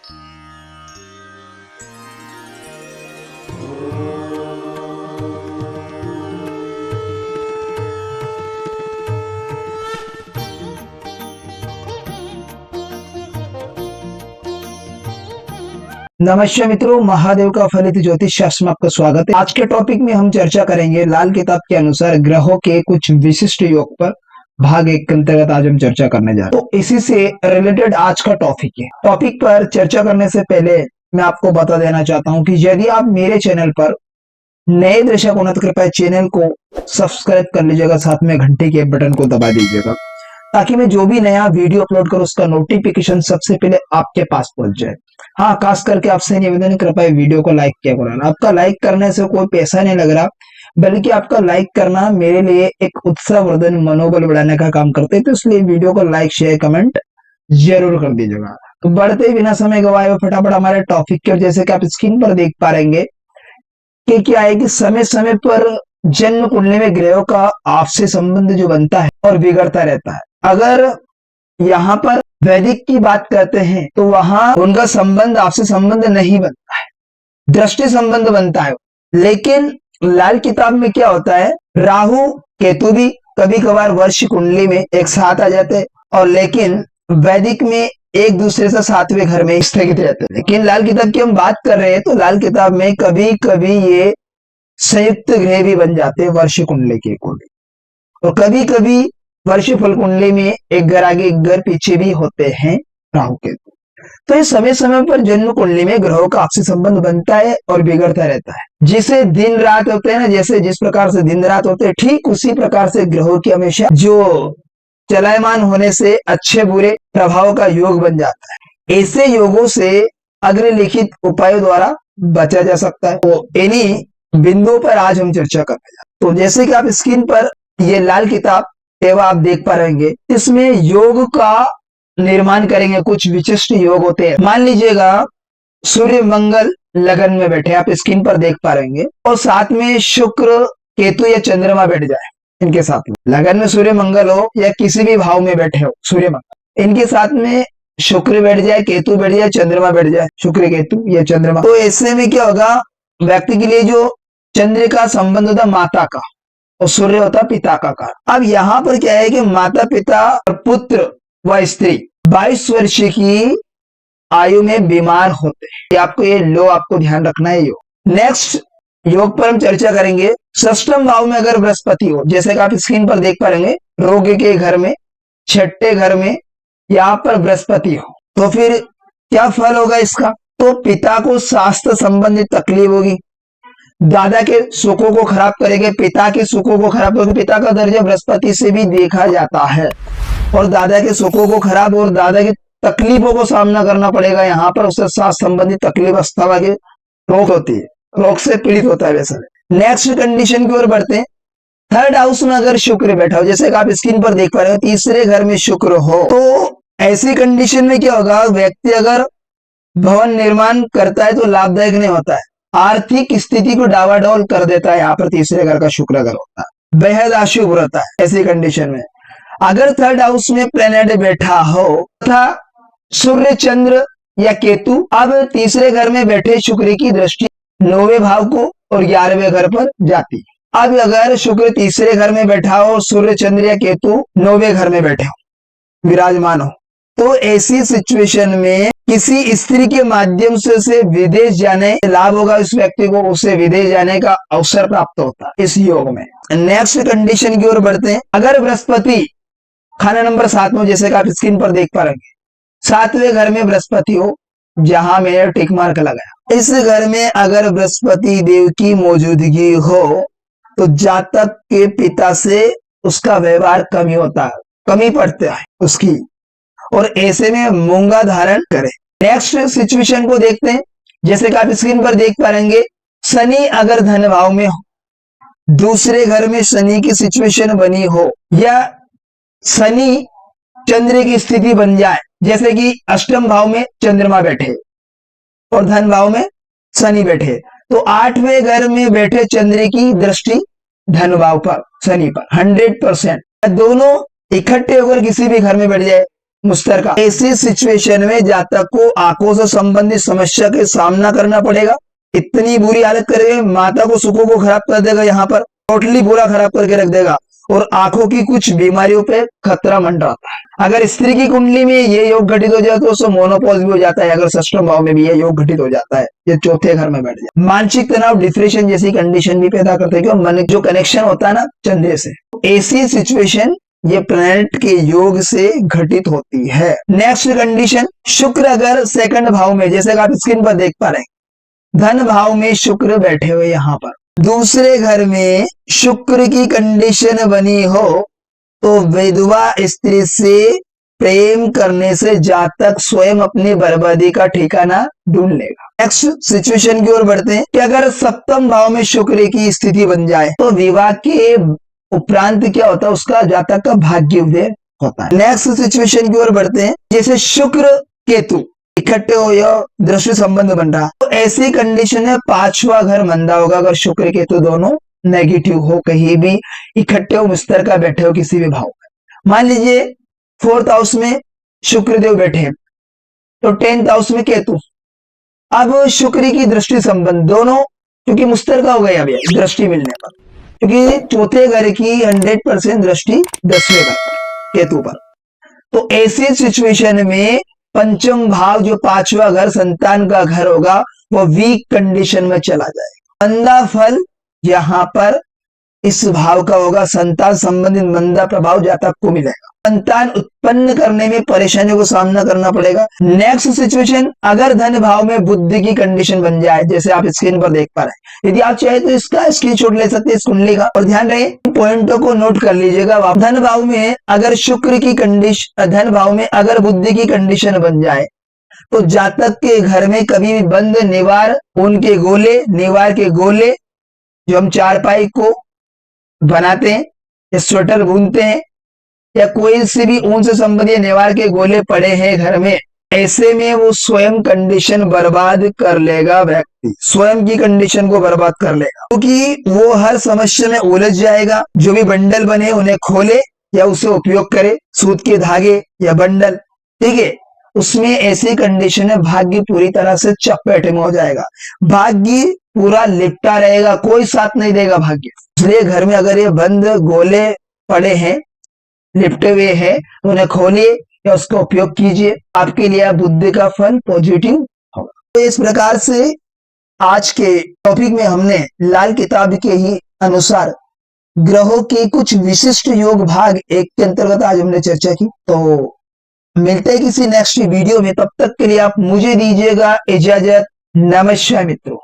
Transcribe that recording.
नमस्कार मित्रों, महादेव का फलित ज्योतिष शास्त्र में आपका स्वागत है। आज के टॉपिक में हम चर्चा करेंगे लाल किताब के अनुसार ग्रहों के कुछ विशिष्ट योग पर। भाग 1 के अंतर्गत आज हम चर्चा करने जा रहे हैं। तो इसी से रिलेटेड आज का टॉपिक है। टॉपिक पर चर्चा करने से पहले मैं आपको बता देना चाहता हूं कि यदि आप मेरे चैनल पर नए दर्शक होना तो कृपया चैनल को सब्सक्राइब कर लीजिएगा, साथ में घंटे के बटन को दबा दीजिएगा ताकि मैं जो भी नया वीडियो अपलोड करूं उसका नोटिफिकेशन सबसे पहले आपके पास पहुंच जाए। हाँ, खास करके आपसे निवेदन है, कृपया वीडियो को लाइक किया करो। आपका लाइक करने से कोई पैसा नहीं लग रहा, बल्कि आपका लाइक करना मेरे लिए एक उत्साहवर्धन मनोबल बढ़ाने का काम करते हैं। तो इसलिए वीडियो को लाइक शेयर कमेंट जरूर कर दीजिएगा। तो बढ़ते बिना समय गवाए हुए फटाफट हमारे टॉपिक के, जैसे कि आप स्क्रीन पर देख पा रहेंगे कि क्या है कि समय समय पर जन्म कुंडली में ग्रहों का आपसी संबंध जो बनता है और बिगड़ता रहता है। अगर यहाँ पर वैदिक की बात करते हैं तो वहां उनका संबंध आपसी संबंध नहीं बनता है, दृष्टि संबंध बनता है। लेकिन लाल किताब में क्या होता है, राहु केतु भी कभी कभार वर्ष कुंडली में एक साथ आ जाते हैं, और लेकिन वैदिक में एक दूसरे से 7वें घर में स्थगित रहते हैं। लेकिन लाल किताब की हम बात कर रहे हैं तो लाल किताब में कभी कभी ये संयुक्त ग्रह भी बन जाते हैं वर्ष कुंडली के अकॉर्डिंग, और कभी कभी वर्ष फल कुंडली में एक घर आगे एक घर पीछे भी होते हैं राहु केतु। तो ये समय समय पर जन्म कुंडली में ग्रहों का आपसी संबंध बनता है और बिगड़ता रहता है। जिसे दिन रात होते हैं ना, जैसे जिस प्रकार से दिन रात होते हैं, ठीक उसी प्रकार से ग्रहों की हमेशा जो चलायमान होने से अच्छे बुरे प्रभाव का योग बन जाता है। ऐसे योगों से अग्रलिखित उपायों द्वारा बचा जा सकता है। तो इन्हीं बिंदुओं पर आज हम चर्चा करते हैं। तो जैसे कि आप स्क्रीन पर ये लाल किताब एवं आप देख पा रहेंगे, इसमें योग का निर्माण करेंगे। कुछ विशिष्ट योग होते हैं। मान लीजिएगा सूर्य मंगल लगन में बैठे, आप स्क्रीन पर देख पा रहेंगे, और साथ में शुक्र केतु या चंद्रमा बैठ जाए इनके साथ में। लगन में सूर्य मंगल हो या किसी भी भाव में बैठे हो सूर्य मंगल, इनके साथ में शुक्र बैठ जाए, केतु बैठ जाए, चंद्रमा बैठ जाए, शुक्र केतु या चंद्रमा। तो ऐसे में क्या होगा, व्यक्ति के लिए जो चंद्र का संबंध होता माता का, और सूर्य होता पिता का कार। अब यहाँ पर क्या है कि माता पिता और पुत्र व स्त्री 22 वर्ष की आयु में बीमार होते हैं। आपको ये लो आपको ध्यान रखना है। योग नेक्स्ट योग पर हम चर्चा करेंगे। षष्ठम भाव में अगर बृहस्पति हो, जैसे कि आप स्क्रीन पर देख पाएंगे, रोग के घर में, छठे घर में यहाँ पर बृहस्पति हो, तो फिर क्या फल होगा इसका, तो पिता को स्वास्थ्य संबंधित तकलीफ होगी, दादा के सुखों को खराब करेंगे, पिता के सुखों को खराब करेंगे। पिता का दर्जा बृहस्पति से भी देखा जाता है, और दादा के सुखों को खराब और दादा की तकलीफों को सामना करना पड़ेगा। यहाँ पर उससे स्वास्थ्य संबंधित तकलीफ, अस्थमा के रोग होती है, रोग से पीड़ित होता है। वैसे नेक्स्ट कंडीशन की ओर बढ़ते हैं। थर्ड हाउस में अगर शुक्र बैठा हो, जैसे कि आप स्क्रीन पर देख पा रहे हो, तीसरे घर में शुक्र हो, तो ऐसी कंडीशन में क्या होगा, व्यक्ति अगर भवन निर्माण करता है तो लाभदायक नहीं होता है, आर्थिक स्थिति को डावाडोल कर देता है। यहाँ पर तीसरे घर का शुक्र अगर होता है, बेहद अशुभ रहता है। ऐसी कंडीशन में अगर थर्ड हाउस में प्लेनेट बैठा हो तथा सूर्य चंद्र या केतु, अब तीसरे घर में बैठे शुक्र की दृष्टि 9वें भाव को और 11वें घर पर जाती है। अब अगर शुक्र तीसरे घर में बैठा हो, सूर्य चंद्र या केतु 9वें घर में बैठे हो, विराजमान हो, तो ऐसी सिचुएशन में किसी स्त्री के माध्यम से विदेश जाने लाभ होगा। इस व्यक्ति को उसे विदेश जाने का अवसर प्राप्त होता है इस योग में। नेक्स्ट कंडीशन की ओर बढ़ते हैं। अगर बृहस्पति खाना नंबर 7 में, जैसे कि आप स्क्रीन पर देख पा रहे हैं, 7वें घर में बृहस्पति हो, जहां मैंने टिक मार्क लगाया, इस घर में अगर बृहस्पति देव की मौजूदगी हो तो जातक के पिता से उसका व्यवहार कमी होता है, कमी पड़ता है उसकी, और ऐसे में मूंगा धारण करें। नेक्स्ट सिचुएशन को देखते हैं। जैसे कि आप स्क्रीन पर देख पाएंगे, शनि अगर धन भाव में हो, दूसरे घर में शनि की सिचुएशन बनी हो, या शनि चंद्र की स्थिति बन जाए, जैसे कि अष्टम भाव में चंद्रमा बैठे और धन भाव में शनि बैठे, तो 8वें घर में बैठे चंद्र की दृष्टि धन भाव पर, शनि पर 100%। दोनों इकट्ठे होकर किसी भी घर में बैठ जाए, मुश्तरका। ऐसी सिचुएशन में जातक को आंखों से संबंधित समस्या के सामना करना पड़ेगा। इतनी बुरी हालत करेगा, माता को सुखों को खराब कर देगा, यहाँ पर टोटली पूरा खराब करके रख देगा और आंखों की कुछ बीमारियों पे खतरा मंडराता है। अगर स्त्री की कुंडली में ये योग घटित हो जाए तो उसको मोनोपॉज भी हो जाता है। अगर षष्ठम भाव में भी ये योग घटित हो जाता है, ये चौथे घर में बैठ जाए, मानसिक तनाव, डिप्रेशन जैसी कंडीशन भी पैदा करते हैं, मन जो कनेक्शन होता है ना चंद्र से, ऐसी सिचुएशन ये प्लैनेट के योग से घटित होती है। नेक्स्ट कंडीशन, शुक्र अगर सेकंड भाव में, जैसे आप स्क्रीन पर देख पा रहे हैं, धन भाव में शुक्र बैठे हुए, यहाँ पर दूसरे घर में शुक्र की कंडीशन बनी हो तो विधवा स्त्री से प्रेम करने से जातक स्वयं अपनी बर्बादी का ठिकाना ढूंढ लेगा। नेक्स्ट सिचुएशन की ओर बढ़ते हैं कि अगर सप्तम भाव में शुक्र की स्थिति बन जाए तो विवाह के उपरांत क्या होता है, उसका जातक का भाग्य उदय होता है। नेक्स्ट सिचुएशन की ओर बढ़ते हैं, जैसे शुक्र केतु इकट्ठे हो या दृष्टि संबंध बन रहा, तो ऐसी कंडीशन में पांचवा घर मंदा होगा। अगर शुक्र केतु दोनों नेगेटिव हो, कहीं भी इकट्ठे हो, मुश्तरका बैठे हो किसी भी भाव में। मान लीजिए फोर्थ हाउस में शुक्रदेव बैठे हैं तो 10th हाउस में केतु। अब शुक्र की दृष्टि संबंध दोनों, क्योंकि मुश्तरका हो गया अभी दृष्टि मिलने पर, क्योंकि चौथे घर की 100% दृष्टि 10वें घर केतु पर, तो ऐसी सिचुएशन में पंचम भाव जो पांचवा घर संतान का घर होगा वो वीक कंडीशन में चला जाएगा। मंदा फल यहां पर इस भाव का होगा, संतान संबंधित मंदा प्रभाव जातक को मिलेगा, संतान उत्पन्न करने में परेशानियों को सामना करना पड़ेगा। नेक्स्ट सिचुएशन, अगर धन भाव में बुद्धि की कंडीशन बन जाए, जैसे आप स्क्रीन पर देख पा रहे हैं, यदि आप चाहे तो इसका स्क्रीनशॉट ले सकते हैं इस कुंडली का, और ध्यान रहे पॉइंटों को नोट कर लीजिएगा। धन भाव में अगर शुक्र की कंडीशन, धन भाव में अगर बुद्धि की कंडीशन बन जाए तो जातक के घर में कभी भी बंद निवार, उनके गोले, निवार के गोले जो हम चारपाई को बनाते हैं या स्वेटर बुनते हैं या कोई से भी ऊन से संबंधित निवार के गोले पड़े हैं घर में, ऐसे में वो स्वयं कंडीशन बर्बाद कर लेगा। व्यक्ति स्वयं की कंडीशन को बर्बाद कर लेगा, क्योंकि वो हर समस्या में उलझ जाएगा। जो भी बंडल बने उन्हें खोले या उसे उपयोग करे, सूत के धागे या बंडल, ठीक है, उसमें ऐसी कंडीशन है भाग्य पूरी तरह से चपेट में हो जाएगा, भाग्य पूरा लिपटा रहेगा, कोई साथ नहीं देगा भाग्य। इसलिए घर में अगर ये बंद गोले पड़े हैं, लिपटे हुए हैं, तो उन्हें खोलिए या उसका उपयोग कीजिए, आपके लिए बुद्धि का फल पॉजिटिव होगा। तो इस प्रकार से आज के टॉपिक में हमने लाल किताब के ही अनुसार ग्रहों के कुछ विशिष्ट योग भाग 1 के अंतर्गत आज हमने चर्चा की। तो मिलते हैं किसी नेक्स्ट वीडियो में, तब तक के लिए आप मुझे दीजिएगा इजाजत। नमस्कार मित्रों।